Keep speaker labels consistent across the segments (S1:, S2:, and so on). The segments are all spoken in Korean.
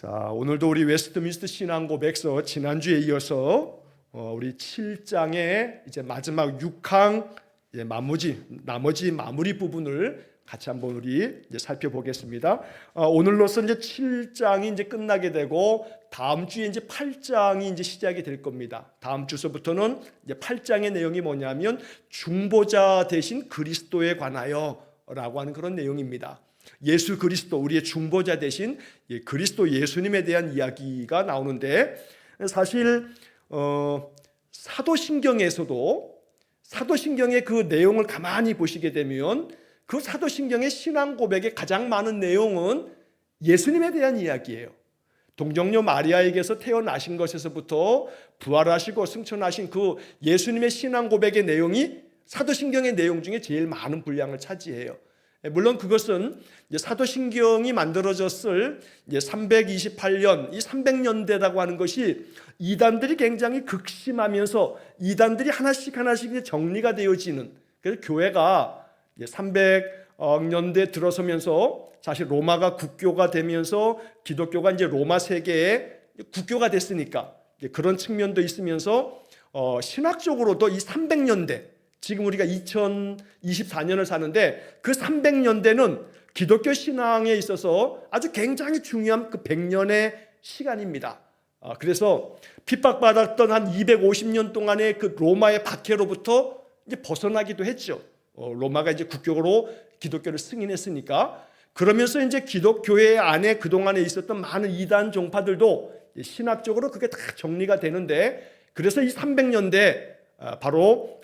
S1: 자, 오늘도 우리 웨스트민스터 신앙 고백서 지난주에 이어서 우리 7장의 이제 마지막 6항 나머지 마무리 부분을 같이 한번 우리 이제 살펴보겠습니다. 오늘로서 이제 7장이 이제 끝나게 되고 다음 주에 이제 8장이 이제 시작이 될 겁니다. 다음 주서부터는 이제 8장의 내용이 뭐냐면 중보자 대신 그리스도에 관하여라고 하는 그런 내용입니다. 예수 그리스도, 우리의 중보자 대신 그리스도 예수님에 대한 이야기가 나오는데, 사실 사도신경에서도 사도신경의 그 내용을 가만히 보시게 되면 그 사도신경의 신앙 고백의 가장 많은 내용은 예수님에 대한 이야기예요. 동정녀 마리아에게서 태어나신 것에서부터 부활하시고 승천하신 그 예수님의 신앙 고백의 내용이 사도신경의 내용 중에 제일 많은 분량을 차지해요. 물론 그것은 사도신경이 만들어졌을 328년, 이 300년대라고 하는 것이 이단들이 굉장히 극심하면서 이단들이 하나씩 정리가 되어지는, 그래서 교회가 300년대 들어서면서 사실 로마가 국교가 되면서 기독교가 이제 로마 세계의 국교가 됐으니까 그런 측면도 있으면서 신학적으로도 이 300년대, 지금 우리가 2024년을 사는데 그 300년대는 기독교 신앙에 있어서 아주 굉장히 중요한 그 100년의 시간입니다. 그래서 핍박받았던 한 250년 동안의 그 로마의 박해로부터 이제 벗어나기도 했죠. 로마가 이제 국교로 기독교를 승인했으니까. 그러면서 이제 기독교회 안에 그동안에 있었던 많은 이단 종파들도 신학적으로 그게 다 정리가 되는데, 그래서 이 300년대 바로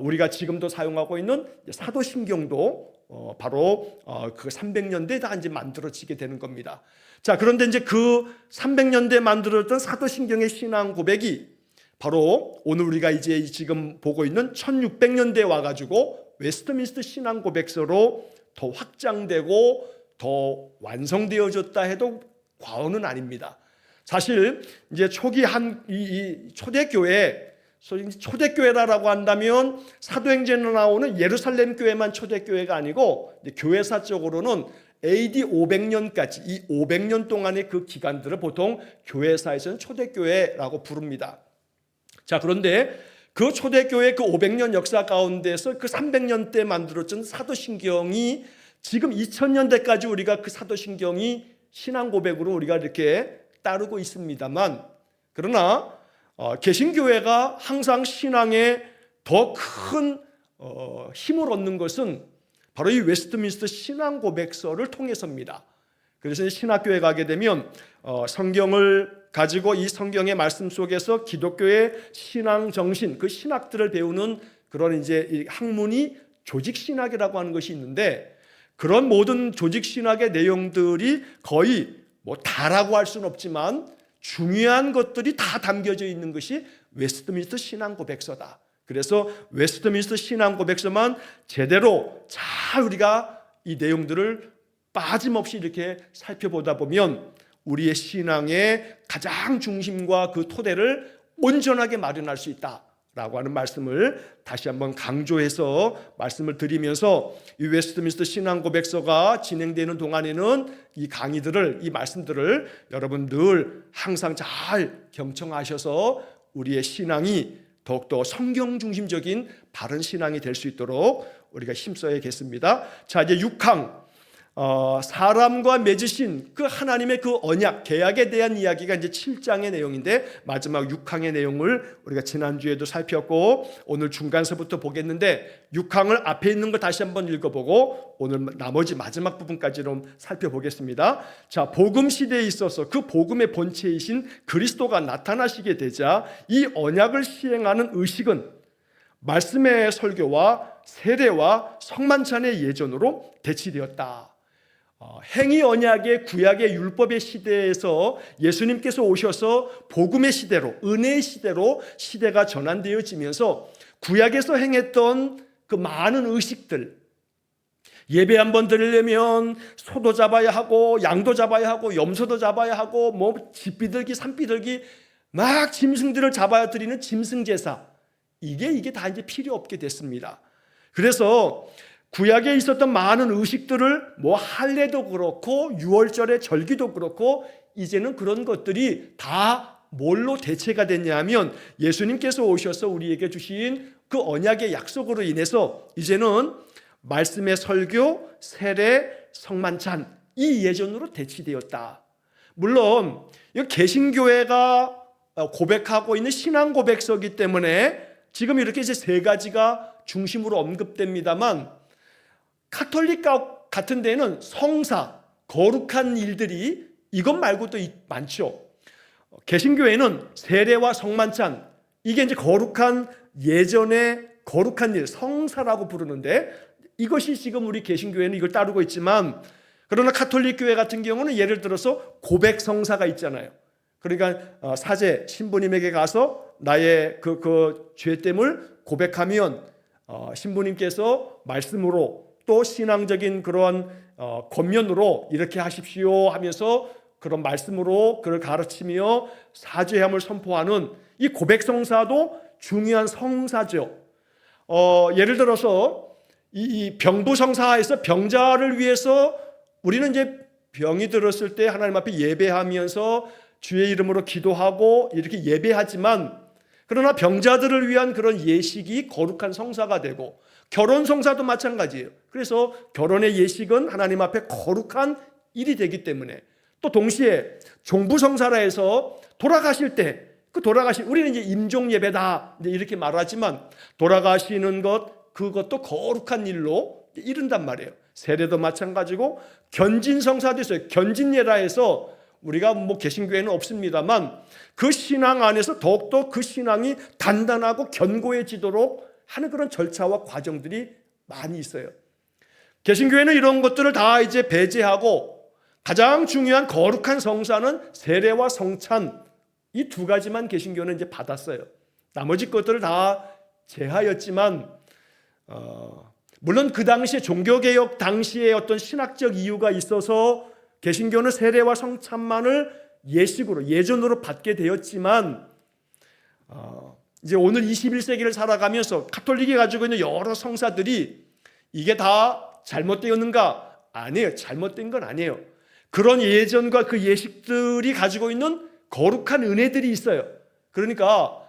S1: 우리가 지금도 사용하고 있는 사도신경도 바로 그 300년대에 다 이제 만들어지게 되는 겁니다. 자, 그런데 이제 그 300년대에 만들어졌던 사도신경의 신앙 고백이 바로 오늘 우리가 이제 지금 보고 있는 1600년대에 와가지고 웨스트민스터 신앙 고백서로 더 확장되고 더 완성되어졌다 해도 과언은 아닙니다. 사실 이제 초기 이 초대교회라고 한다면 사도행전에 나오는 예루살렘 교회만 초대교회가 아니고 교회사적으로는 AD 500년까지 이 500년 동안의 그 기간들을 보통 교회사에서는 초대교회라고 부릅니다. 자, 그런데 그 초대교회 그 500년 역사 가운데서 그 300년 때 만들어진 사도신경이 지금 2000년대까지 우리가 그 사도신경이 신앙 고백으로 우리가 이렇게 따르고 있습니다만, 그러나 개신교회가 항상 신앙에 더 큰 힘을 얻는 것은 바로 이 웨스트민스터 신앙 고백서를 통해서입니다. 그래서 신학교에 가게 되면 성경을 가지고 이 성경의 말씀 속에서 기독교의 신앙 정신, 그 신학들을 배우는 그런 이제 이 학문이 조직신학이라고 하는 것이 있는데, 그런 모든 조직신학의 내용들이 거의 뭐 다라고 할 수는 없지만 중요한 것들이 다 담겨져 있는 것이 웨스트민스터 신앙 고백서다. 그래서 웨스트민스터 신앙 고백서만 제대로 잘 우리가 이 내용들을 빠짐없이 이렇게 살펴보다 보면 우리의 신앙의 가장 중심과 그 토대를 온전하게 마련할 수 있다라고 하는 말씀을 다시 한번 강조해서 말씀을 드리면서, 이 웨스트민스터 신앙 고백서가 진행되는 동안에는 이 강의들을, 이 말씀들을 여러분 늘 항상 잘 경청하셔서 우리의 신앙이 더욱더 성경 중심적인 바른 신앙이 될 수 있도록 우리가 힘써야겠습니다. 자, 이제 6항 사람과 맺으신 그 하나님의 그 언약, 계약에 대한 이야기가 이제 7장의 내용인데, 마지막 6항의 내용을 우리가 지난주에도 살폈고 오늘 중간서부터 보겠는데, 6항을 앞에 있는 거 다시 한번 읽어보고 오늘 나머지 마지막 부분까지 좀 살펴보겠습니다. 자, 복음 시대에 있어서 그 복음의 본체이신 그리스도가 나타나시게 되자 이 언약을 시행하는 의식은 말씀의 설교와 세례와 성만찬의 예전으로 대치되었다. 행위 언약의 구약의 율법의 시대에서 예수님께서 오셔서 복음의 시대로, 은혜의 시대로 시대가 전환되어지면서 구약에서 행했던 그 많은 의식들, 예배 한번 드리려면 소도 잡아야 하고 양도 잡아야 하고 염소도 잡아야 하고 뭐 집비둘기 산비둘기 막 짐승들을 잡아야 드리는 짐승제사, 이게 다 이제 필요 없게 됐습니다. 그래서 구약에 있었던 많은 의식들을 뭐 할례도 그렇고 유월절의 절기도 그렇고 이제는 그런 것들이 다 뭘로 대체가 됐냐면 예수님께서 오셔서 우리에게 주신 그 언약의 약속으로 인해서 이제는 말씀의 설교, 세례, 성만찬 이 예전으로 대치되었다. 물론 이 개신교회가 고백하고 있는 신앙 고백서이기 때문에 지금 이렇게 이제 세 가지가 중심으로 언급됩니다만 카톨릭 같은 데는 성사, 거룩한 일들이 이것 말고도 많죠. 개신교회는 세례와 성만찬 이게 이제 거룩한 예전의 거룩한 일, 성사라고 부르는데 이것이 지금 우리 개신교회는 이걸 따르고 있지만 그러나 카톨릭 교회 같은 경우는 예를 들어서 고백 성사가 있잖아요. 그러니까 사제 신부님에게 가서 나의 그 죄됨을 고백하면 신부님께서 말씀으로 또 신앙적인 그런 권면으로 이렇게 하십시오 하면서 그런 말씀으로 그를 가르치며 사죄함을 선포하는 이 고백 성사도 중요한 성사죠. 예를 들어서 이 병부 성사에서 병자를 위해서 우리는 이제 병이 들었을 때 하나님 앞에 예배하면서 주의 이름으로 기도하고 이렇게 예배하지만 그러나 병자들을 위한 그런 예식이 거룩한 성사가 되고 결혼 성사도 마찬가지예요. 그래서 결혼의 예식은 하나님 앞에 거룩한 일이 되기 때문에 또 동시에 종부 성사라 해서 돌아가실 때 그 우리는 이제 임종 예배다 이렇게 말하지만 돌아가시는 그것도 거룩한 일로 이른단 말이에요. 세례도 마찬가지고 견진 성사도 있어요. 견진예라 해서 우리가 뭐 개신교회는 없습니다만 그 신앙 안에서 더욱더 그 신앙이 단단하고 견고해지도록 하는 그런 절차와 과정들이 많이 있어요. 개신교회는 이런 것들을 다 이제 배제하고 가장 중요한 거룩한 성사는 세례와 성찬 이 두 가지만 개신교는 이제 받았어요. 나머지 것들을 다 제하였지만 물론 그 당시에 종교개혁 당시에 어떤 신학적 이유가 있어서 개신교는 세례와 성찬만을 예식으로 예전으로 받게 되었지만 이제 오늘 21세기를 살아가면서 카톨릭이 가지고 있는 여러 성사들이 이게 다 잘못되었는가? 아니에요. 잘못된 건 아니에요. 그런 예전과 그 예식들이 가지고 있는 거룩한 은혜들이 있어요. 그러니까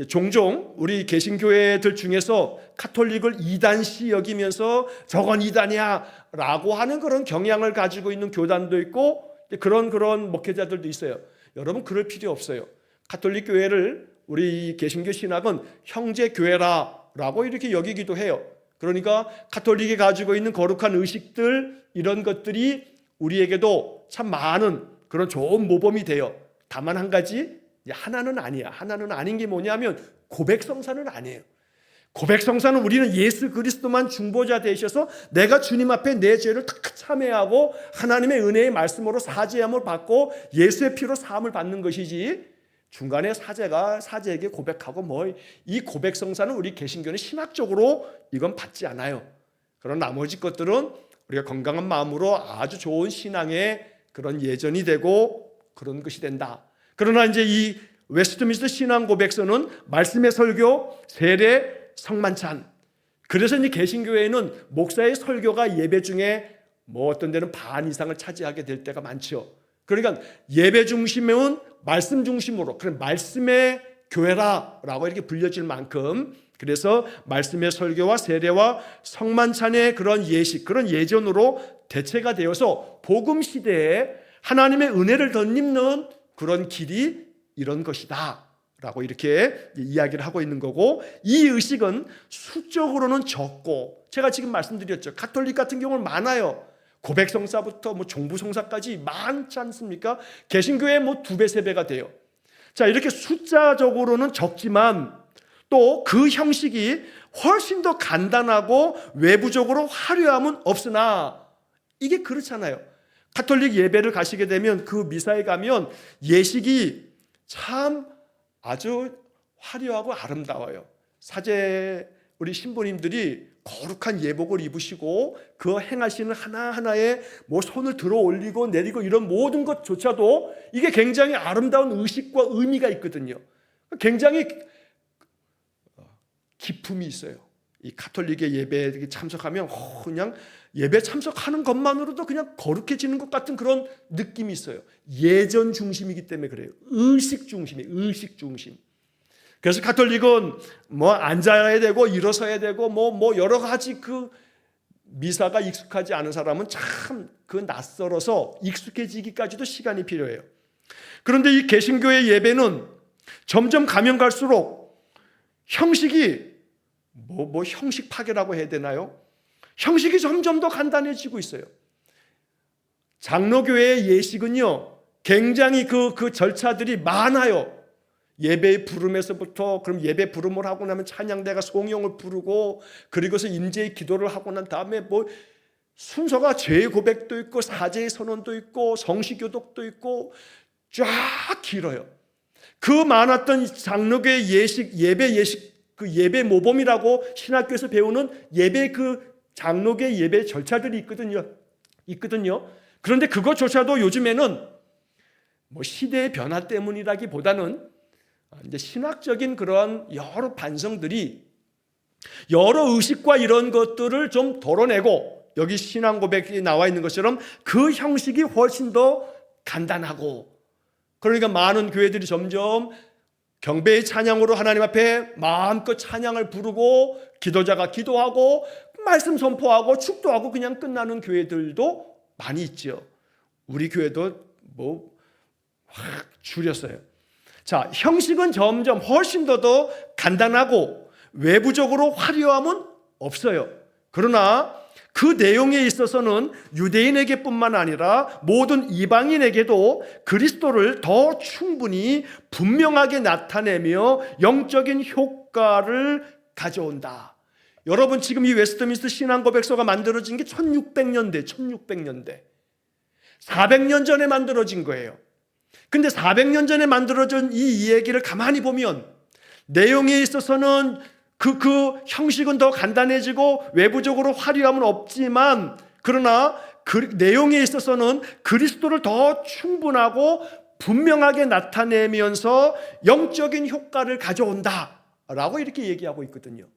S1: 종종 우리 개신교회들 중에서 카톨릭을 이단시 여기면서 저건 이단이야 라고 하는 그런 경향을 가지고 있는 교단도 있고 그런 목회자들도 있어요. 여러분 그럴 필요 없어요. 카톨릭 교회를 우리 개신교 신학은 형제교회라고 이렇게 여기기도 해요. 그러니까 카톨릭이 가지고 있는 거룩한 의식들 이런 것들이 우리에게도 참 많은 그런 좋은 모범이 돼요. 다만 한 가지 하나는 아니야. 하나는 아닌 게 뭐냐면 고백성사는 아니에요. 고백성사는 우리는 예수 그리스도만 중보자 되셔서 내가 주님 앞에 내 죄를 다 참회하고 하나님의 은혜의 말씀으로 사죄함을 받고 예수의 피로 사함을 받는 것이지 중간에 사제에게 고백하고 뭐 이 고백성사는 우리 개신교는 신학적으로 이건 받지 않아요. 그런 나머지 것들은 우리가 건강한 마음으로 아주 좋은 신앙의 그런 예전이 되고 그런 것이 된다. 그러나 이제 이 웨스트민스터 신앙 고백서는 말씀의 설교, 세례, 성만찬. 그래서 이제 개신교회에는 목사의 설교가 예배 중에 뭐 어떤 데는 반 이상을 차지하게 될 때가 많죠. 그러니까 예배 중심은 말씀 중심으로 그런 말씀의 교회라라고 이렇게 불려질 만큼 그래서 말씀의 설교와 세례와 성만찬의 그런 예식, 그런 예전으로 대체가 되어서 복음 시대에 하나님의 은혜를 덧입는 그런 길이 이런 것이다 라고 이렇게 이야기를 하고 있는 거고 이 의식은 수적으로는 적고 제가 지금 말씀드렸죠. 카톨릭 같은 경우는 많아요. 고백성사부터 뭐 종부성사까지 많지 않습니까? 개신교회 뭐 2배, 3배가 돼요. 자, 이렇게 숫자적으로는 적지만 또 그 형식이 훨씬 더 간단하고 외부적으로 화려함은 없으나 이게 그렇잖아요. 카톨릭 예배를 가시게 되면 그 미사에 가면 예식이 참 아주 화려하고 아름다워요. 사제 우리 신부님들이 거룩한 예복을 입으시고 그 행하시는 하나하나에 뭐 손을 들어 올리고 내리고 이런 모든 것조차도 이게 굉장히 아름다운 의식과 의미가 있거든요. 굉장히 기품이 있어요. 이 가톨릭의 예배에 참석하면 그냥 예배 참석하는 것만으로도 그냥 거룩해지는 것 같은 그런 느낌이 있어요. 예전 중심이기 때문에 그래요. 의식 중심이에요. 의식 중심. 그래서 가톨릭은 뭐 앉아야 되고 일어서야 되고 뭐 여러 가지 그 미사가 익숙하지 않은 사람은 참 그 낯설어서 익숙해지기까지도 시간이 필요해요. 그런데 이 개신교의 예배는 점점 가면 갈수록 형식이 뭐 형식 파괴라고 해야 되나요? 형식이 점점 더 간단해지고 있어요. 장로교회의 예식은요, 굉장히 그 절차들이 많아요. 예배 부름에서부터, 그럼 예배 부름을 하고 나면 찬양대가 송영을 부르고, 그리고서 임재의 기도를 하고 난 다음에 뭐 순서가 죄 고백도 있고 사죄의 선언도 있고 성시교독도 있고 쫙 길어요. 그 많았던 장로교의 예배 그 예배 모범이라고 신학교에서 배우는 예배 그 장로교의 예배 절차들이 있거든요. 그런데 그것조차도 요즘에는 뭐 시대의 변화 때문이라기보다는 이제 신학적인 그런 여러 반성들이 여러 의식과 이런 것들을 좀 덜어내고, 여기 신앙 고백이 나와 있는 것처럼 그 형식이 훨씬 더 간단하고, 그러니까 많은 교회들이 점점 경배의 찬양으로 하나님 앞에 마음껏 찬양을 부르고 기도자가 기도하고 말씀 선포하고 축도하고 그냥 끝나는 교회들도 많이 있죠. 우리 교회도 뭐 확 줄였어요. 자, 형식은 점점 훨씬 더 간단하고 외부적으로 화려함은 없어요. 그러나 그 내용에 있어서는 유대인에게뿐만 아니라 모든 이방인에게도 그리스도를 더 충분히 분명하게 나타내며 영적인 효과를 가져온다. 여러분, 지금 이 웨스트민스터 신앙고백서가 만들어진 게 1600년대 400년 전에 만들어진 거예요. 근데 400년 전에 만들어진 이 이야기를 가만히 보면 내용에 있어서는 그 형식은 더 간단해지고 외부적으로 화려함은 없지만, 그러나 그 내용에 있어서는 그리스도를 더 충분하고 분명하게 나타내면서 영적인 효과를 가져온다라고 이렇게 얘기하고 있거든요.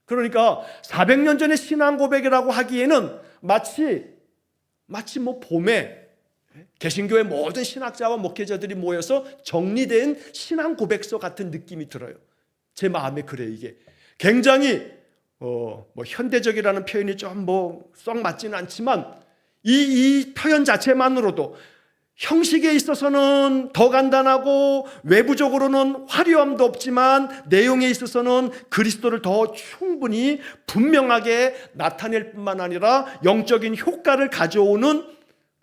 S1: 그러니까 400년 전의 신앙 고백이라고 하기에는 마치 뭐 봄에 개신교의 모든 신학자와 목회자들이 모여서 정리된 신앙 고백서 같은 느낌이 들어요. 제 마음에 그래요. 이게 굉장히 뭐 현대적이라는 표현이 좀 뭐 썩 맞지는 않지만 이 표현 자체만으로도 형식에 있어서는 더 간단하고 외부적으로는 화려함도 없지만 내용에 있어서는 그리스도를 더 충분히 분명하게 나타낼 뿐만 아니라 영적인 효과를 가져오는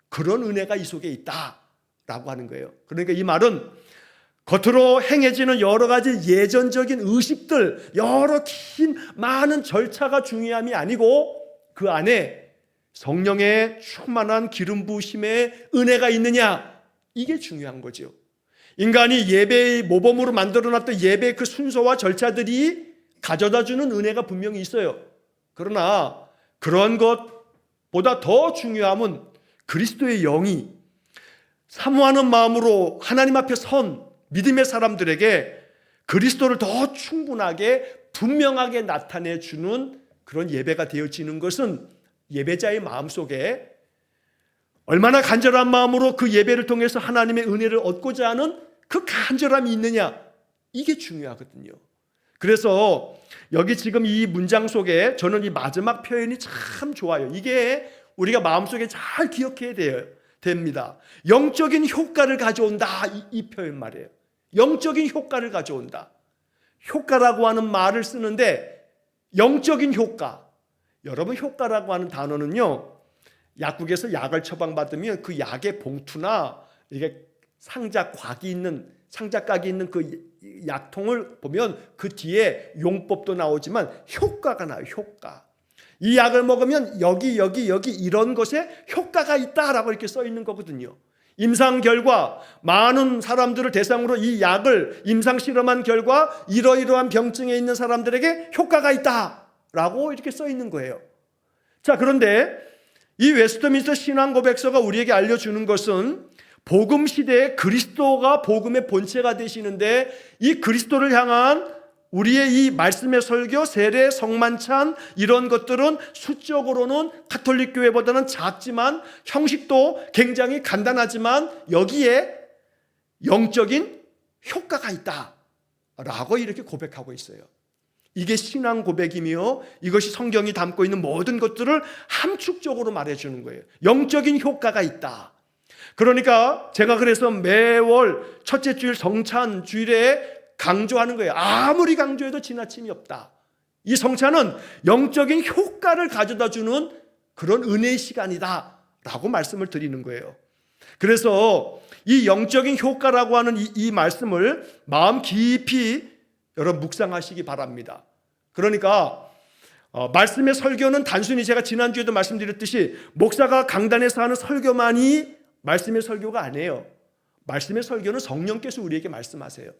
S1: 그런 은혜가 이 속에 있다라고 하는 거예요. 그러니까 이 말은 겉으로 행해지는 여러 가지 예전적인 의식들, 여러 긴 많은 절차가 중요함이 아니고 그 안에 성령의 충만한 기름 부으심의 은혜가 있느냐, 이게 중요한 거죠. 인간이 예배의 모범으로 만들어놨던 예배의 그 순서와 절차들이 가져다주는 은혜가 분명히 있어요. 그러나 그런 것보다 더 중요함은 그리스도의 영이 사모하는 마음으로 하나님 앞에 선 믿음의 사람들에게 그리스도를 더 충분하게 분명하게 나타내 주는 그런 예배가 되어지는 것은 예배자의 마음속에 얼마나 간절한 마음으로 그 예배를 통해서 하나님의 은혜를 얻고자 하는 그 간절함이 있느냐, 이게 중요하거든요. 그래서 여기 지금 이 문장 속에 저는 이 마지막 표현이 참 좋아요. 이게 우리가 마음속에 잘 기억해야 됩니다. 영적인 효과를 가져온다, 이 표현 말이에요. 영적인 효과를 가져온다. 효과라고 하는 말을 쓰는데 영적인 효과, 여러분 효과라고 하는 단어는요, 약국에서 약을 처방받으면 그 약의 봉투나 이게 상자각이 있는 그 약통을 보면 그 뒤에 용법도 나오지만 효과가 나요. 효과. 이 약을 먹으면 여기 이런 것에 효과가 있다라고 이렇게 써 있는 거거든요. 임상 결과, 많은 사람들을 대상으로 이 약을 임상 실험한 결과 이러이러한 병증에 있는 사람들에게 효과가 있다라고 이렇게 써 있는 거예요. 자, 그런데 이 웨스트민스터 신앙 고백서가 우리에게 알려주는 것은 복음 시대에 그리스도가 복음의 본체가 되시는데 이 그리스도를 향한 우리의 이 말씀의 설교, 세례, 성만찬 이런 것들은 수적으로는 가톨릭 교회보다는 작지만 형식도 굉장히 간단하지만 여기에 영적인 효과가 있다라고 이렇게 고백하고 있어요. 이게 신앙 고백이며 이것이 성경이 담고 있는 모든 것들을 함축적으로 말해주는 거예요. 영적인 효과가 있다. 그러니까 제가 그래서 매월 첫째 주일 성찬 주일에 강조하는 거예요. 아무리 강조해도 지나침이 없다. 이 성찬은 영적인 효과를 가져다 주는 그런 은혜의 시간이다 라고 말씀을 드리는 거예요. 그래서 이 영적인 효과라고 하는 이 말씀을 마음 깊이 여러분 묵상하시기 바랍니다. 그러니까 말씀의 설교는 단순히 제가 지난주에도 말씀드렸듯이 목사가 강단에서 하는 설교만이 말씀의 설교가 아니에요. 말씀의 설교는 성령께서 우리에게 말씀하세요.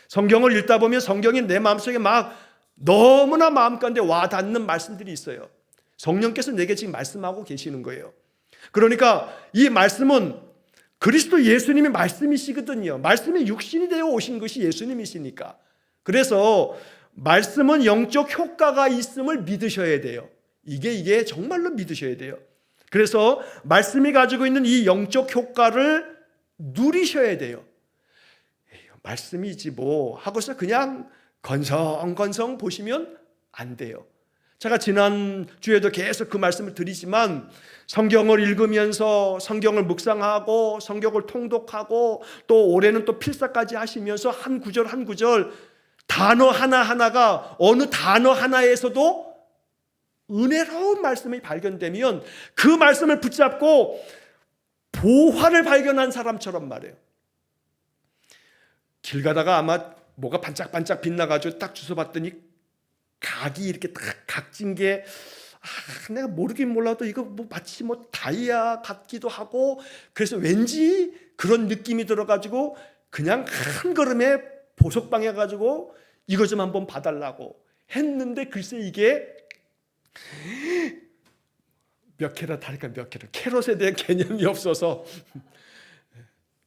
S1: 성경을 읽다 보면 성경이 내 마음속에 막 너무나 마음 가운데 와닿는 말씀들이 있어요. 성령께서 내게 지금 말씀하고 계시는 거예요. 그러니까 이 말씀은 그리스도 예수님의 말씀이시거든요. 말씀이 육신이 되어 오신 것이 예수님이시니까. 그래서 말씀은 영적 효과가 있음을 믿으셔야 돼요. 이게 정말로 믿으셔야 돼요. 그래서 말씀이 가지고 있는 이 영적 효과를 누리셔야 돼요. 말씀이지 뭐 하고서 그냥 건성건성 보시면 안 돼요. 제가 지난주에도 계속 그 말씀을 드리지만 성경을 읽으면서 성경을 묵상하고 성경을 통독하고 또 올해는 또 필사까지 하시면서 한 구절 한 구절 단어 하나하나가 어느 단어 하나에서도 은혜로운 말씀이 발견되면 그 말씀을 붙잡고 보화를 발견한 사람처럼 말해요. 길 가다가 아마 뭐가 반짝반짝 빛나가지고 딱 주워봤더니 각이 이렇게 딱 각진 게 내가 모르긴 몰라도 이거 뭐 마치 뭐 다이아 같기도 하고 그래서 왠지 그런 느낌이 들어가지고 그냥 한 걸음에 보석방에 가지고 이거 좀 한번 봐달라고 했는데 글쎄 이게 몇 캐럿 할까 몇 캐럿 캐럿에 대한 개념이 없어서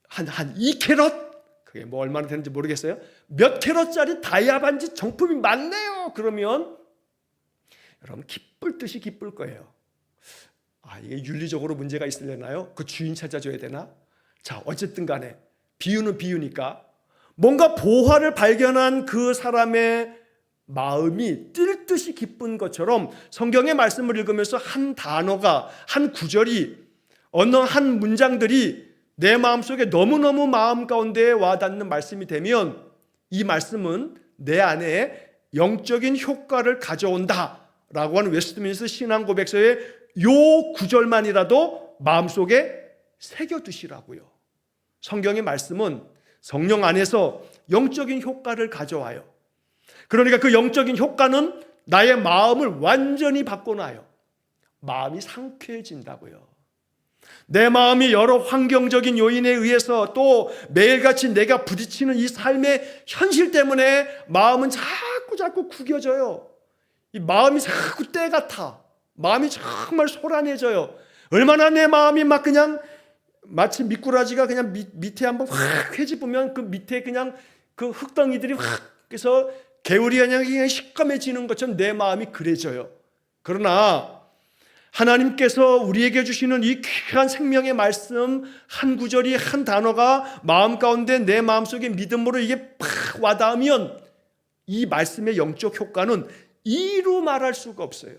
S1: 한 2캐럿 그게 뭐 얼마나 되는지 모르겠어요. 몇 캐럿짜리 다이아 반지 정품이 많네요. 그러면 여러분 기쁠 듯이 기쁠 거예요. 이게 윤리적으로 문제가 있으려나요? 그 주인 찾아줘야 되나? 자, 어쨌든 간에 비유는 비유니까 뭔가 보화를 발견한 그 사람의 마음이 뛸 듯이 기쁜 것처럼 성경의 말씀을 읽으면서 한 단어가 한 구절이 어느 한 문장들이 내 마음속에 너무너무 마음 가운데 와닿는 말씀이 되면 이 말씀은 내 안에 영적인 효과를 가져온다라고 하는 웨스트민스터 신앙고백서의 요 구절만이라도 마음속에 새겨두시라고요. 성경의 말씀은 성령 안에서 영적인 효과를 가져와요. 그러니까 그 영적인 효과는 나의 마음을 완전히 바꿔놔요. 마음이 상쾌해진다고요. 내 마음이 여러 환경적인 요인에 의해서 또 매일같이 내가 부딪히는 이 삶의 현실 때문에 마음은 자꾸 구겨져요. 이 마음이 자꾸 때 같아. 마음이 정말 소란해져요. 얼마나 내 마음이 막 그냥 마치 미꾸라지가 그냥 밑에 한번 확 헤집으면 그 밑에 그냥 그 흙덩이들이 확 그래서 개울이 그냥 시커매지는 것처럼 내 마음이 그래져요. 그러나 하나님께서 우리에게 주시는 이 귀한 생명의 말씀 한 구절이 한 단어가 마음 가운데 내 마음속에 믿음으로 이게 팍 와닿으면 이 말씀의 영적 효과는 이루 말할 수가 없어요.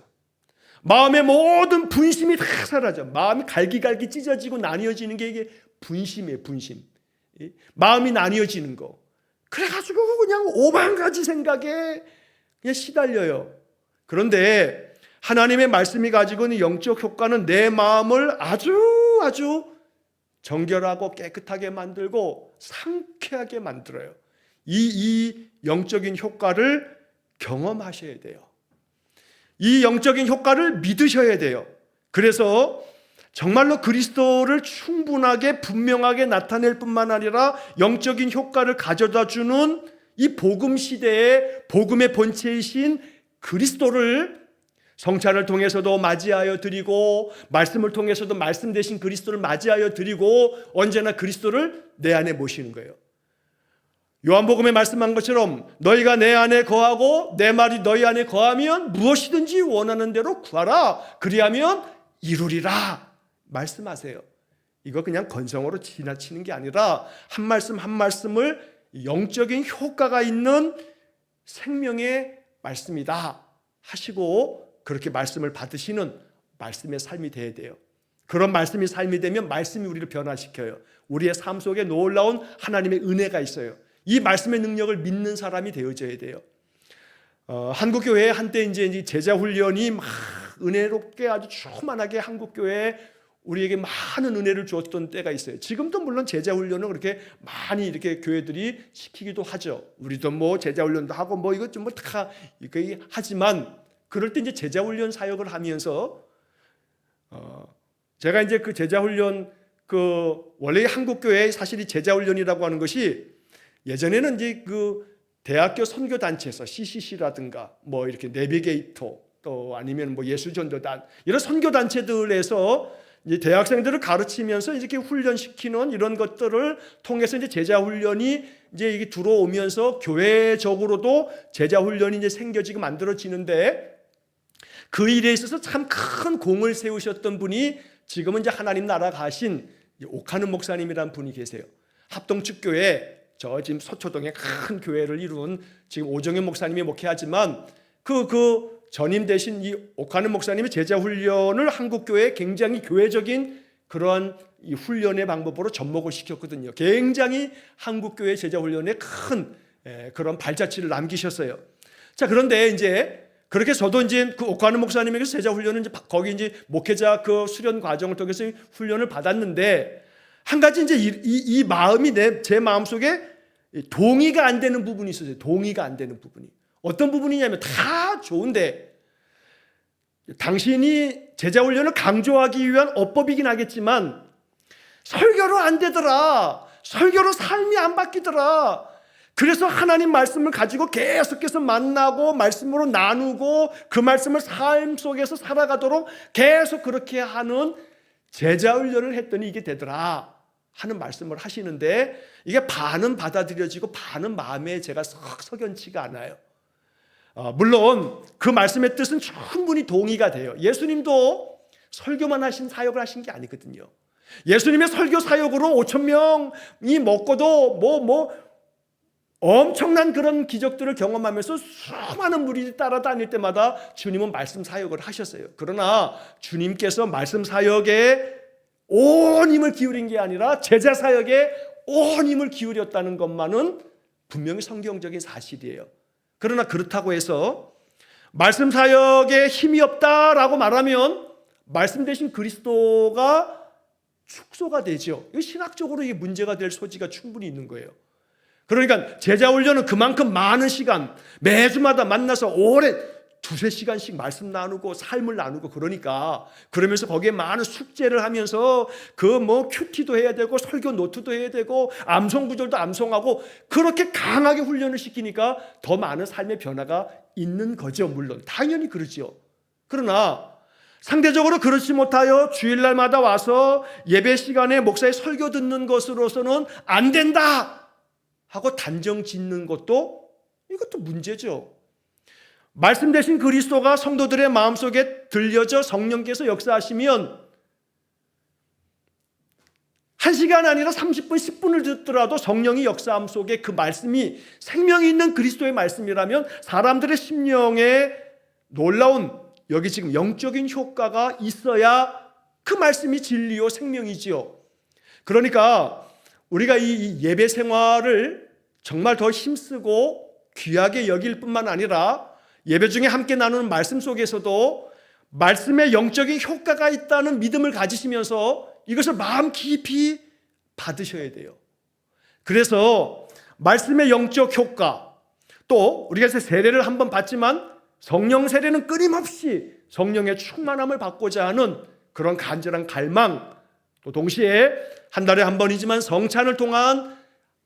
S1: 마음의 모든 분심이 다 사라져. 마음이 갈기갈기 찢어지고 나뉘어지는 게 이게 분심이에요. 분심. 마음이 나뉘어지는 거. 그래가지고 그냥 오만 가지 생각에 그냥 시달려요. 그런데 하나님의 말씀이 가지고 있는 영적 효과는 내 마음을 아주 정결하고 깨끗하게 만들고 상쾌하게 만들어요. 이 영적인 효과를 경험하셔야 돼요. 이 영적인 효과를 믿으셔야 돼요. 그래서 정말로 그리스도를 충분하게 분명하게 나타낼 뿐만 아니라 영적인 효과를 가져다 주는 이 복음 시대의 복음의 본체이신 그리스도를 성찬을 통해서도 맞이하여 드리고 말씀을 통해서도 말씀 되신 그리스도를 맞이하여 드리고 언제나 그리스도를 내 안에 모시는 거예요. 요한복음에 말씀한 것처럼 너희가 내 안에 거하고 내 말이 너희 안에 거하면 무엇이든지 원하는 대로 구하라. 그리하면 이루리라 말씀하세요. 이거 그냥 건성으로 지나치는 게 아니라 한 말씀 한 말씀을 영적인 효과가 있는 생명의 말씀이다 하시고 그렇게 말씀을 받으시는 말씀의 삶이 돼야 돼요. 그런 말씀이 삶이 되면 말씀이 우리를 변화시켜요. 우리의 삶 속에 놀라운 하나님의 은혜가 있어요. 이 말씀의 능력을 믿는 사람이 되어져야 돼요. 한국교회 한때 이제 제자 훈련이 막 은혜롭게 아주 충만하게 한국교회에 우리에게 많은 은혜를 주었던 때가 있어요. 지금도 물론 제자 훈련은 그렇게 많이 이렇게 교회들이 시키기도 하죠. 우리도 뭐 제자 훈련도 하고 뭐 이것 좀 뭐 다 하지만 그럴 때 이제 제자 훈련 사역을 하면서 제가 이제 그 제자 훈련 원래 한국교회 사실이 제자 훈련이라고 하는 것이 예전에는 이제 그 대학교 선교 단체에서 CCC라든가 뭐 이렇게 내비게이터 또 아니면 뭐 예수전도단 이런 선교 단체들에서 이제 대학생들을 가르치면서 이렇게 훈련시키는 이런 것들을 통해서 이제 제자 훈련이 이제 이게 들어오면서 교회적으로도 제자 훈련이 이제 생겨지고 만들어지는데 그 일에 있어서 참 큰 공을 세우셨던 분이 지금은 이제 하나님 나라 가신 옥하는 목사님이라는 분이 계세요. 합동축교회 저 지금 서초동에 큰 교회를 이룬 지금 오정현 목사님이 목회하지만 그 전임 대신 이 옥하는 목사님이 제자 훈련을 한국교회에 굉장히 교회적인 그런 이 훈련의 방법으로 접목을 시켰거든요. 굉장히 한국교회 제자 훈련에 큰 그런 발자취를 남기셨어요. 자, 그런데 이제 그렇게 저도 이제 그 옥하는 목사님에게서 제자 훈련을 이제 거기 이제 목회자 그 수련 과정을 통해서 훈련을 받았는데 한 가지 이제 이 마음이 제 마음 속에 동의가 안 되는 부분이 있었어요. 동의가 안 되는 부분이. 어떤 부분이냐면 다 좋은데 당신이 제자 훈련을 강조하기 위한 어법이긴 하겠지만 설교로 안 되더라. 설교로 삶이 안 바뀌더라. 그래서 하나님 말씀을 가지고 계속해서 만나고 말씀으로 나누고 그 말씀을 삶 속에서 살아가도록 계속 그렇게 하는 제자 훈련을 했더니 이게 되더라 하는 말씀을 하시는데 이게 반은 받아들여지고 반은 마음에 제가 석연치가 않아요. 물론 그 말씀의 뜻은 충분히 동의가 돼요. 예수님도 설교만 하신 사역을 하신 게 아니거든요. 예수님의 설교 사역으로 5천 명이 먹고도 엄청난 그런 기적들을 경험하면서 수많은 무리들이 따라다닐 때마다 주님은 말씀 사역을 하셨어요. 그러나 주님께서 말씀 사역에 온 힘을 기울인 게 아니라 제자 사역에 온 힘을 기울였다는 것만은 분명히 성경적인 사실이에요. 그러나 그렇다고 해서 말씀 사역에 힘이 없다라고 말하면 말씀 대신 그리스도가 축소가 되죠. 이거 신학적으로 이게 문제가 될 소지가 충분히 있는 거예요. 그러니까 제자 훈련은 그만큼 많은 시간 매주마다 만나서 오래 2-3시간씩 말씀 나누고 삶을 나누고 그러면서 거기에 많은 숙제를 하면서 큐티도 해야 되고 설교 노트도 해야 되고 암송 구절도 암송하고 그렇게 강하게 훈련을 시키니까 더 많은 삶의 변화가 있는 거죠. 물론 당연히 그러죠. 그러나 상대적으로 그렇지 못하여 주일날마다 와서 예배 시간에 목사의 설교 듣는 것으로서는 안 된다 하고 단정 짓는 것도 이것도 문제죠. 말씀 대신 그리스도가 성도들의 마음속에 들려져 성령께서 역사하시면 1시간 아니라 30분, 10분을 듣더라도 성령이 역사함 속에 그 말씀이 생명이 있는 그리스도의 말씀이라면 사람들의 심령에 놀라운 여기 지금 영적인 효과가 있어야 그 말씀이 진리요 생명이지요. 그러니까 우리가 이 예배 생활을 정말 더 힘쓰고 귀하게 여길 뿐만 아니라 예배 중에 함께 나누는 말씀 속에서도 말씀의 영적인 효과가 있다는 믿음을 가지시면서 이것을 마음 깊이 받으셔야 돼요. 그래서 말씀의 영적 효과, 또 우리가 세례를 한번 받지만 성령 세례는 끊임없이 성령의 충만함을 받고자 하는 그런 간절한 갈망, 또 동시에 한 달에 한 번이지만 성찬을 통한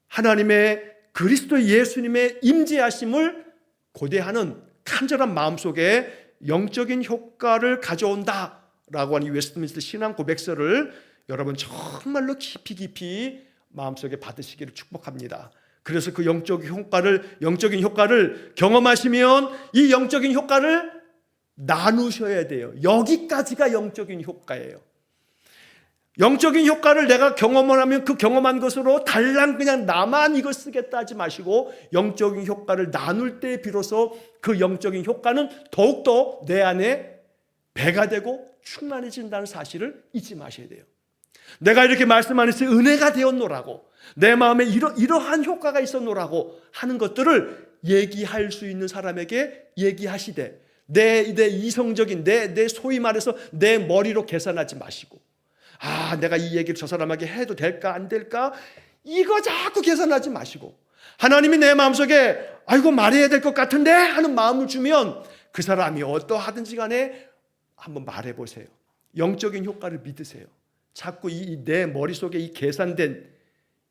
S1: 하나님의 그리스도 예수님의 임재하심을 고대하는 간절한 마음속에 영적인 효과를 가져온다라고 하는 이 웨스트민스터 신앙 고백서를 여러분 정말로 깊이 마음속에 받으시기를 축복합니다. 그래서 그 영적인 효과를 경험하시면 이 영적인 효과를 나누셔야 돼요. 여기까지가 영적인 효과예요. 영적인 효과를 내가 경험을 하면 그 경험한 것으로 달랑 그냥 나만 이걸 쓰겠다 하지 마시고 영적인 효과를 나눌 때 비로소 그 영적인 효과는 더욱더 내 안에 배가 되고 충만해진다는 사실을 잊지 마셔야 돼요. 내가 이렇게 말씀 안에서 은혜가 되었노라고, 내 마음에 이러한 효과가 있었노라고 하는 것들을 얘기할 수 있는 사람에게 얘기하시되 내 이성적인 내 소위 말해서 내 머리로 계산하지 마시고, 내가 이 얘기를 저 사람에게 해도 될까 안 될까 이거 자꾸 계산하지 마시고, 하나님이 내 마음속에 아이고 말해야 될 것 같은데 하는 마음을 주면 그 사람이 어떠하든지 간에 한번 말해보세요. 영적인 효과를 믿으세요. 자꾸 내 머릿속에 이 계산된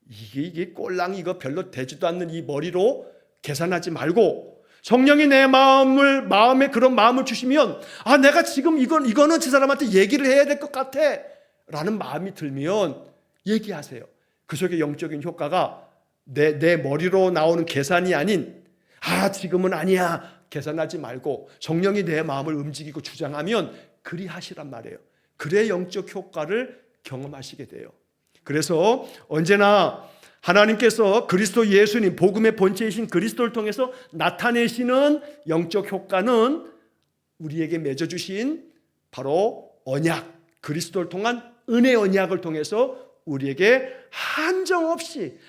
S1: 이게 꼴랑 이거 별로 되지도 않는 이 머리로 계산하지 말고 성령이 내 마음에 그런 마음을 주시면 내가 지금 이거는 저 사람한테 얘기를 해야 될 것 같아 라는 마음이 들면 얘기하세요. 그 속에 영적인 효과가 내 머리로 나오는 계산이 아닌 지금은 아니야 계산하지 말고 성령이 내 마음을 움직이고 주장하면 그리 하시란 말이에요. 그래 영적 효과를 경험하시게 돼요. 그래서 언제나 하나님께서 그리스도 예수님 복음의 본체이신 그리스도를 통해서 나타내시는 영적 효과는 우리에게 맺어주신 바로 언약, 그리스도를 통한 은혜 언약을 통해서 우리에게 한없이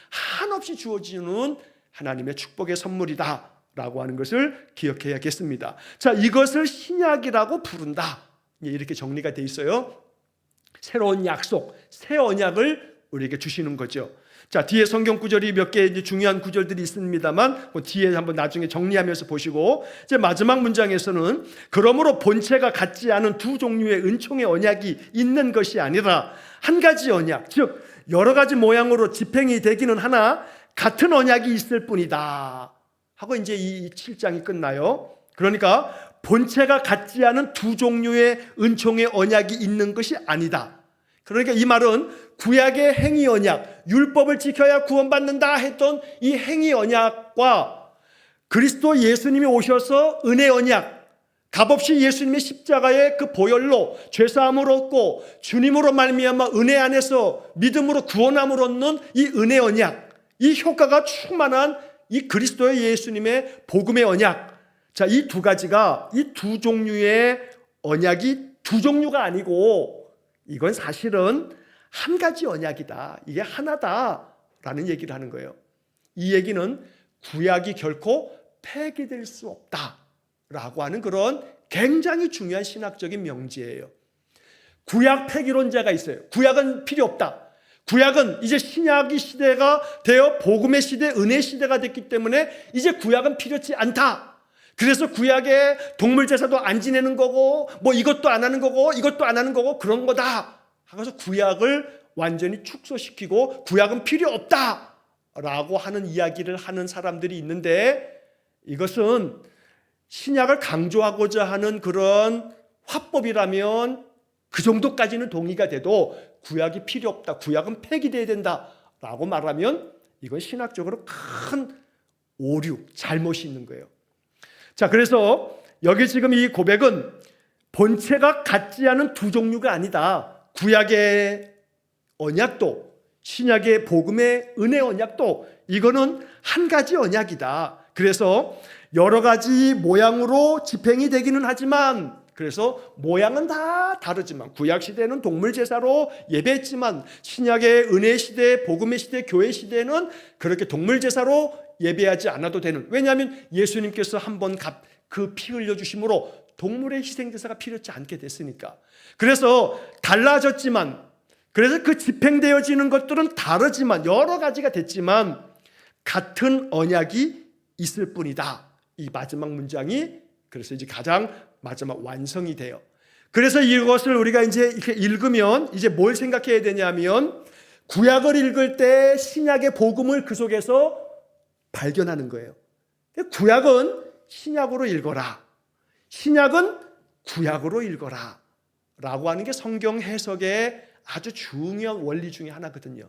S1: 주어지는 하나님의 축복의 선물이다 라고 하는 것을 기억해야겠습니다. 자, 이것을 신약이라고 부른다, 이렇게 정리가 돼 있어요. 새로운 약속, 새 언약을 우리에게 주시는 거죠. 자, 뒤에 성경 구절이 몇 개 중요한 구절들이 있습니다만 뒤에 한번 나중에 정리하면서 보시고, 이제 마지막 문장에서는 그러므로 본체가 같지 않은 두 종류의 은총의 언약이 있는 것이 아니라 한 가지 언약, 즉 여러 가지 모양으로 집행이 되기는 하나 같은 언약이 있을 뿐이다 하고 이제 이 7장이 끝나요. 그러니까 본체가 같지 않은 두 종류의 은총의 언약이 있는 것이 아니다. 그러니까 이 말은 구약의 행위 언약, 율법을 지켜야 구원받는다 했던 이 행위 언약과 그리스도 예수님이 오셔서 은혜 언약, 값없이 예수님의 십자가의 그 보혈로 죄사함을 얻고 주님으로 말미암아 은혜 안에서 믿음으로 구원함을 얻는 이 은혜 언약, 이 효과가 충만한 이 그리스도의 예수님의 복음의 언약. 자, 이 두 가지가, 이 두 종류의 언약이 두 종류가 아니고 이건 사실은 한 가지 언약이다, 이게 하나다라는 얘기를 하는 거예요. 이 얘기는 구약이 결코 폐기될 수 없다라고 하는 그런 굉장히 중요한 신학적인 명제예요. 구약 폐기론자가 있어요. 구약은 필요 없다. 구약은 이제 신약의 시대가 되어 복음의 시대, 은혜 시대가 됐기 때문에 이제 구약은 필요치 않다. 그래서 구약에 동물 제사도 안 지내는 거고 뭐 이것도 안 하는 거고 이것도 안 하는 거고 그런 거다 하면서 구약을 완전히 축소시키고 구약은 필요 없다라고 하는 이야기를 하는 사람들이 있는데, 이것은 신약을 강조하고자 하는 그런 화법이라면 그 정도까지는 동의가 돼도 구약이 필요 없다, 구약은 폐기돼야 된다라고 말하면 이건 신학적으로 큰 오류, 잘못이 있는 거예요. 자, 그래서 여기 지금 이 고백은 본체가 같지 않은 두 종류가 아니다. 구약의 언약도 신약의 복음의 은혜 언약도 이거는 한 가지 언약이다. 그래서 여러 가지 모양으로 집행이 되기는 하지만, 그래서 모양은 다 다르지만 구약 시대는 동물 제사로 예배했지만 신약의 은혜 시대, 복음의 시대, 교회 시대는 그렇게 동물 제사로 예배하지 않아도 되는, 왜냐하면 예수님께서 한번 그 피 흘려주심으로 동물의 희생제사가 필요치 않게 됐으니까. 그래서 달라졌지만, 그래서 그 집행되어지는 것들은 다르지만 여러 가지가 됐지만 같은 언약이 있을 뿐이다. 이 마지막 문장이 그래서 이제 가장 마지막 완성이 돼요. 그래서 이것을 우리가 이제 이렇게 읽으면 이제 뭘 생각해야 되냐면 구약을 읽을 때 신약의 복음을 그 속에서 발견하는 거예요. 구약은 신약으로 읽어라, 신약은 구약으로 읽어라 라고 하는 게 성경 해석의 아주 중요한 원리 중에 하나거든요.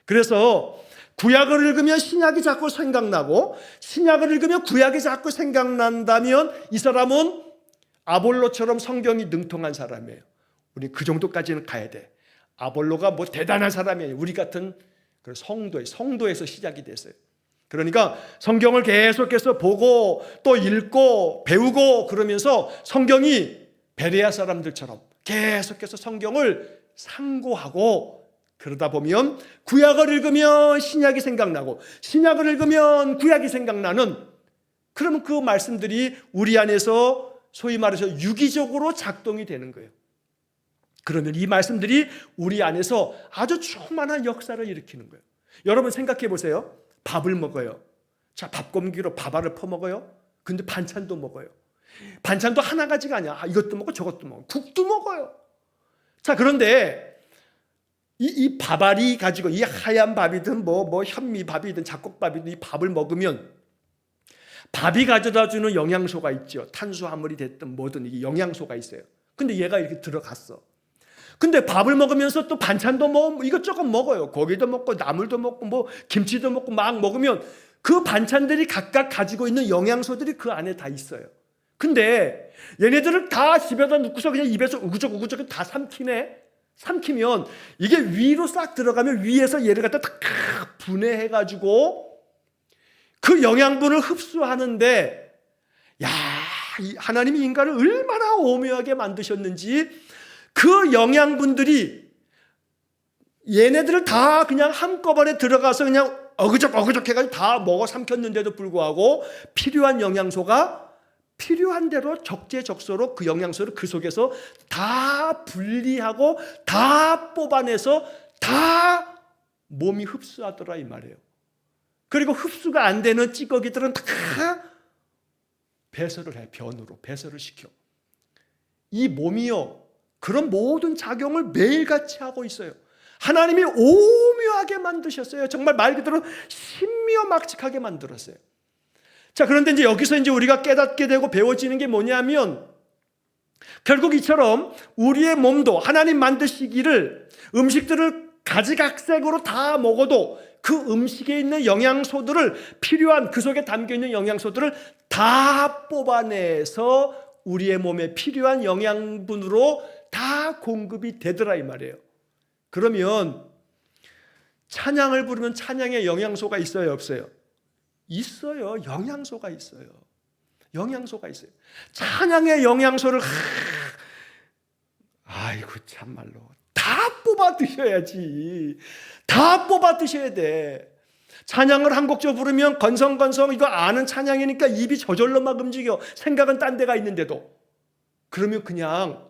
S1: 그래서 구약을 읽으면 신약이 자꾸 생각나고 신약을 읽으면 구약이 자꾸 생각난다면 이 사람은 아볼로처럼 성경이 능통한 사람이에요. 우리 그 정도까지는 가야 돼. 아볼로가 뭐 대단한 사람이 아니에요. 우리 같은 성도에서 시작이 됐어요. 그러니까 성경을 계속해서 보고 또 읽고 배우고 그러면서 성경이 베레아 사람들처럼 계속해서 성경을 상고하고 그러다 보면 구약을 읽으면 신약이 생각나고 신약을 읽으면 구약이 생각나는, 그러면 그 말씀들이 우리 안에서 소위 말해서 유기적으로 작동이 되는 거예요. 그러면 이 말씀들이 우리 안에서 아주 충만한 역사를 일으키는 거예요. 여러분 생각해 보세요. 밥을 먹어요. 자, 밥공기로 밥알을 퍼먹어요. 근데 반찬도 먹어요. 반찬도 하나 가지가 아니야. 이것도 먹고 저것도 먹고 국도 먹어요. 자, 그런데 이 밥알이 가지고 이 하얀 밥이든 뭐 현미밥이든 잡곡밥이든 이 밥을 먹으면 밥이 가져다 주는 영양소가 있죠. 탄수화물이 됐든 뭐든 이게 영양소가 있어요. 근데 얘가 이렇게 들어갔어. 근데 밥을 먹으면서 또 반찬도 뭐 이것저것 먹어요. 고기도 먹고 나물도 먹고 뭐 김치도 먹고 막 먹으면 그 반찬들이 각각 가지고 있는 영양소들이 그 안에 다 있어요. 근데 얘네들을 다 집에다 넣고서 그냥 입에서 우구적우구적 다 삼키면 이게 위로 싹 들어가면 위에서 얘를 갖다 딱 분해해가지고 그 영양분을 흡수하는데, 야, 하나님이 인간을 얼마나 오묘하게 만드셨는지 그 영양분들이 얘네들을 다 그냥 한꺼번에 들어가서 그냥 어그적 해가지고 다 먹어 삼켰는데도 불구하고 필요한 영양소가 필요한 대로 적재적소로 그 영양소를 그 속에서 다 분리하고 다 뽑아내서 다 몸이 흡수하더라 이 말이에요. 그리고 흡수가 안 되는 찌꺼기들은 다 배설을 해. 변으로 배설을 시켜. 이 몸이요, 그런 모든 작용을 매일같이 하고 있어요. 하나님이 오묘하게 만드셨어요. 정말 말 그대로 신묘막측하게 만들었어요. 자, 그런데 이제 여기서 이제 우리가 깨닫게 되고 배워지는 게 뭐냐면, 결국 이처럼 우리의 몸도 하나님 만드시기를 음식들을 가지각색으로 다 먹어도 그 음식에 있는 영양소들을 필요한 그 속에 담겨 있는 영양소들을 다 뽑아내서 우리의 몸에 필요한 영양분으로 다 공급이 되더라 이 말이에요. 그러면 찬양을 부르면 찬양에 영양소가 있어요, 없어요? 있어요. 영양소가 있어요. 영양소가 있어요. 찬양의 영양소를 아이고 참말로 다 뽑아 드셔야지. 다 뽑아 드셔야 돼. 찬양을 한 곡조 부르면 건성건성 이거 아는 찬양이니까 입이 저절로 막 움직여. 생각은 딴 데가 있는데도. 그러면 그냥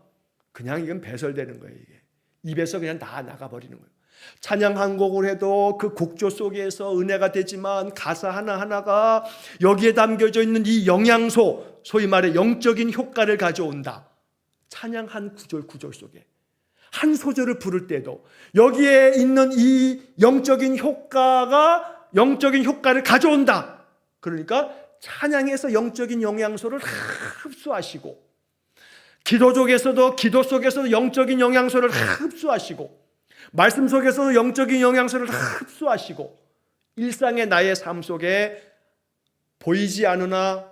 S1: 이건 배설되는 거예요. 이게 입에서 그냥 다 나가버리는 거예요. 찬양 한 곡을 해도 그 곡조 속에서 은혜가 되지만 가사 하나하나가 여기에 담겨져 있는 이 영양소, 소위 말해 영적인 효과를 가져온다. 찬양 한 구절 속에 한 소절을 부를 때도 여기에 있는 이 영적인 효과를 가져온다. 그러니까 찬양에서 영적인 영양소를 흡수하시고, 기도 속에서도 영적인 영양소를 흡수하시고, 말씀 속에서도 영적인 영양소를 흡수하시고, 일상의 나의 삶 속에 보이지 않으나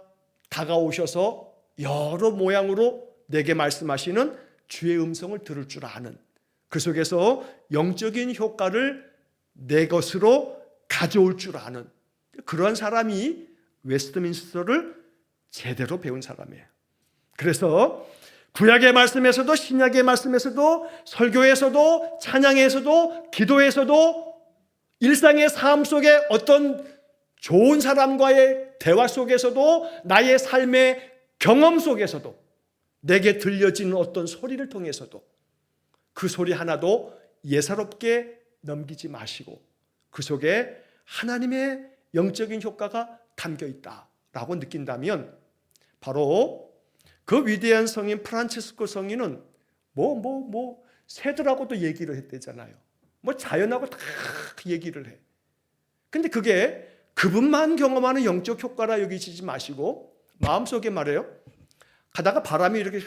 S1: 다가오셔서 여러 모양으로 내게 말씀하시는 주의 음성을 들을 줄 아는, 그 속에서 영적인 효과를 내 것으로 가져올 줄 아는 그런 사람이 웨스트민스터를 제대로 배운 사람이에요. 그래서 구약의 말씀에서도 신약의 말씀에서도 설교에서도 찬양에서도 기도에서도 일상의 삶 속에 어떤 좋은 사람과의 대화 속에서도 나의 삶의 경험 속에서도 내게 들려지는 어떤 소리를 통해서도 그 소리 하나도 예사롭게 넘기지 마시고 그 속에 하나님의 영적인 효과가 담겨 있다라고 느낀다면, 바로 그 위대한 성인 프란치스코 성인은 새들하고도 얘기를 했대잖아요. 자연하고 다 얘기를 해. 근데 그게 그분만 경험하는 영적 효과라 여기지 마시고 마음속에 말해요. 가다가 바람이 이렇게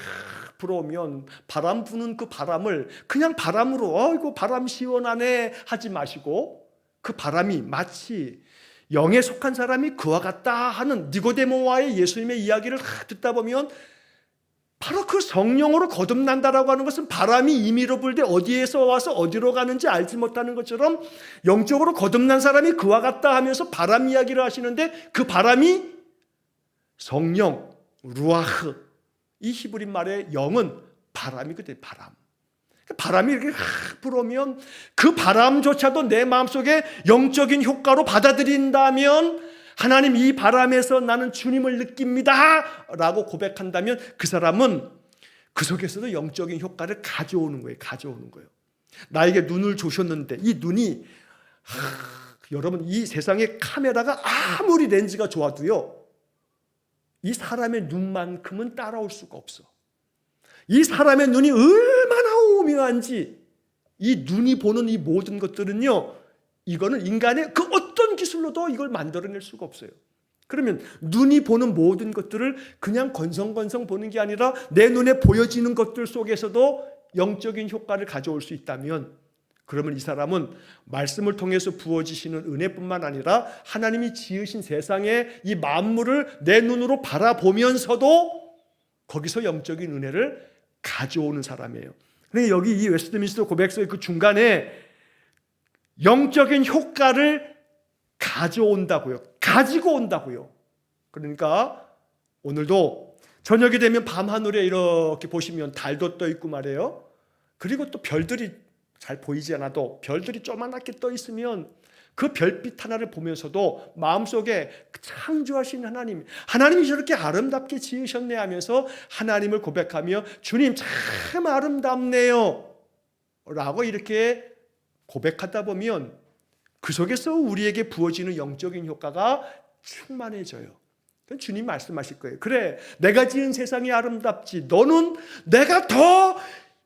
S1: 불어오면 바람 부는 그 바람을 그냥 바람으로 이거 바람 시원하네 하지 마시고 그 바람이 마치 영에 속한 사람이 그와 같다 하는 니고데모와의 예수님의 이야기를 듣다 보면 바로 그 성령으로 거듭난다라고 하는 것은 바람이 임의로 불 때 어디에서 와서 어디로 가는지 알지 못하는 것처럼 영적으로 거듭난 사람이 그와 같다 하면서 바람 이야기를 하시는데 그 바람이 성령, 루아흐, 이 히브리 말의 영은 바람이거든요. 바람이 이렇게 불어오면 그 바람조차도 내 마음속에 영적인 효과로 받아들인다면, 하나님 이 바람에서 나는 주님을 느낍니다 라고 고백한다면 그 사람은 그 속에서도 영적인 효과를 가져오는 거예요. 나에게 눈을 주셨는데 이 눈이 여러분, 이 세상에 카메라가 아무리 렌즈가 좋아도요, 이 사람의 눈만큼은 따라올 수가 없어. 이 사람의 눈이 얼마나 오묘한지, 이 눈이 보는 이 모든 것들은요, 이거는 인간의 그 어떤 기술로도 이걸 만들어낼 수가 없어요. 그러면 눈이 보는 모든 것들을 그냥 건성건성 보는 게 아니라 내 눈에 보여지는 것들 속에서도 영적인 효과를 가져올 수 있다면, 그러면 이 사람은 말씀을 통해서 부어지시는 은혜뿐만 아니라 하나님이 지으신 세상의 이 만물을 내 눈으로 바라보면서도 거기서 영적인 은혜를 가져오는 사람이에요. 그러니까 여기 이 웨스트민스터 고백서의 그 중간에 영적인 효과를 가져온다고요. 가지고 온다고요. 그러니까 오늘도 저녁이 되면 밤하늘에 이렇게 보시면 달도 떠 있고 말이에요. 그리고 또 별들이 잘 보이지 않아도 별들이 조그맣게 떠 있으면 그 별빛 하나를 보면서도 마음속에 창조하신 하나님이 저렇게 아름답게 지으셨네 하면서 하나님을 고백하며 주님 참 아름답네요 라고 이렇게 고백하다 보면 그 속에서 우리에게 부어지는 영적인 효과가 충만해져요. 주님 말씀하실 거예요. 그래, 내가 지은 세상이 아름답지, 너는 내가 더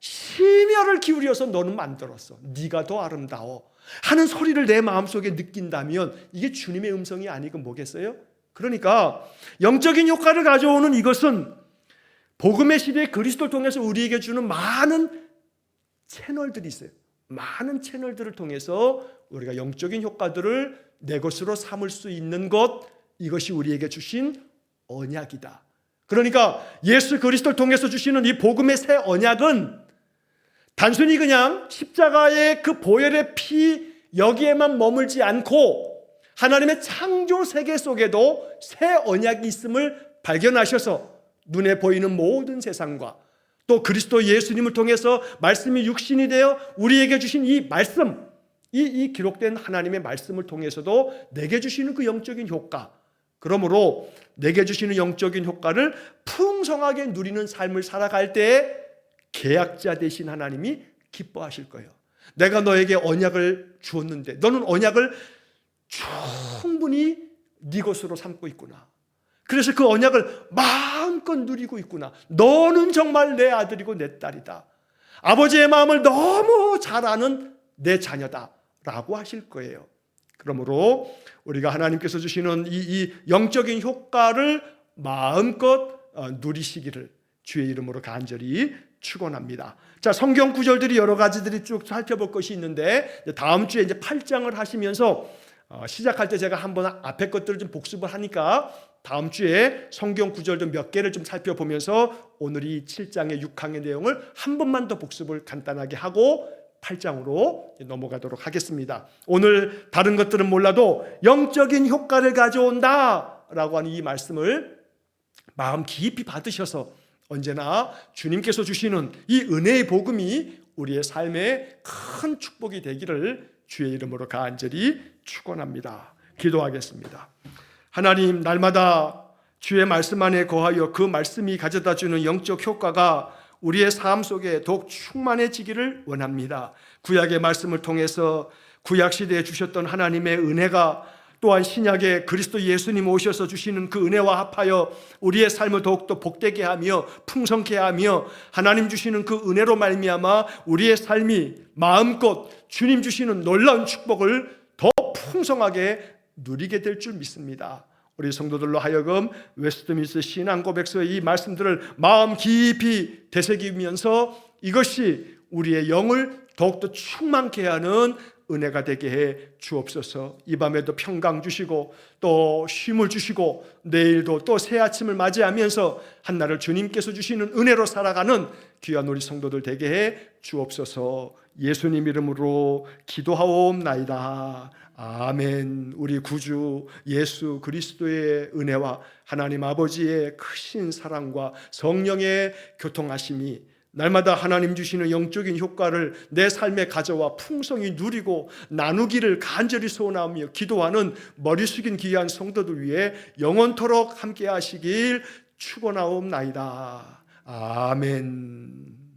S1: 심혈을 기울여서 너는 만들었어, 네가 더 아름다워 하는 소리를 내 마음속에 느낀다면 이게 주님의 음성이 아니고 뭐겠어요? 그러니까 영적인 효과를 가져오는 이것은 복음의 시대에 그리스도를 통해서 우리에게 주는 많은 채널들이 있어요. 많은 채널들을 통해서 우리가 영적인 효과들을 내 것으로 삼을 수 있는 것, 이것이 우리에게 주신 언약이다. 그러니까 예수 그리스도를 통해서 주시는 이 복음의 새 언약은 단순히 그냥 십자가의 그 보혈의 피 여기에만 머물지 않고 하나님의 창조 세계 속에도 새 언약이 있음을 발견하셔서 눈에 보이는 모든 세상과 또 그리스도 예수님을 통해서 말씀이 육신이 되어 우리에게 주신 이 말씀, 이 기록된 하나님의 말씀을 통해서도 내게 주시는 그 영적인 효과, 그러므로 내게 주시는 영적인 효과를 풍성하게 누리는 삶을 살아갈 때에 계약자 되신 하나님이 기뻐하실 거예요. 내가 너에게 언약을 주었는데 너는 언약을 충분히 네 것으로 삼고 있구나. 그래서 그 언약을 마음껏 누리고 있구나. 너는 정말 내 아들이고 내 딸이다. 아버지의 마음을 너무 잘 아는 내 자녀다 라고 하실 거예요. 그러므로 우리가 하나님께서 주시는 이 영적인 효과를 마음껏 누리시기를 주의 이름으로 간절히 축원합니다. 자, 성경 구절들이 여러 가지들이 쭉 살펴볼 것이 있는데 다음 주에 이제 8장을 하시면서 시작할 때 제가 한번 앞에 것들을 좀 복습을 하니까 다음 주에 성경 구절들 몇 개를 좀 살펴보면서 오늘 이 7장의 6항의 내용을 한 번만 더 복습을 간단하게 하고 8장으로 넘어가도록 하겠습니다. 오늘 다른 것들은 몰라도 영적인 효과를 가져온다 라고 하는 이 말씀을 마음 깊이 받으셔서 언제나 주님께서 주시는 이 은혜의 복음이 우리의 삶에 큰 축복이 되기를 주의 이름으로 간절히 축원합니다. 기도하겠습니다. 하나님, 날마다 주의 말씀 안에 거하여 그 말씀이 가져다주는 영적 효과가 우리의 삶 속에 더욱 충만해지기를 원합니다. 구약의 말씀을 통해서 구약시대에 주셨던 하나님의 은혜가 또한 신약에 그리스도 예수님 오셔서 주시는 그 은혜와 합하여 우리의 삶을 더욱더 복되게 하며 풍성케 하며 하나님 주시는 그 은혜로 말미암아 우리의 삶이 마음껏 주님 주시는 놀라운 축복을 더 풍성하게 누리게 될 줄 믿습니다. 우리 성도들로 하여금 웨스트민스터 신앙고백서의 이 말씀들을 마음 깊이 되새기면서 이것이 우리의 영을 더욱더 충만케 하는 은혜가 되게 해 주옵소서. 이 밤에도 평강 주시고 또 쉼을 주시고 내일도 또 새 아침을 맞이하면서 한날을 주님께서 주시는 은혜로 살아가는 귀한 우리 성도들 되게 해 주옵소서. 예수님 이름으로 기도하옵나이다. 아멘. 우리 구주 예수 그리스도의 은혜와 하나님 아버지의 크신 사랑과 성령의 교통하심이 날마다 하나님 주시는 영적인 효과를 내 삶에 가져와 풍성히 누리고 나누기를 간절히 소원하며 기도하는 머리 숙인 귀한 성도들 위해 영원토록 함께 하시길 축원하옵나이다. 아멘.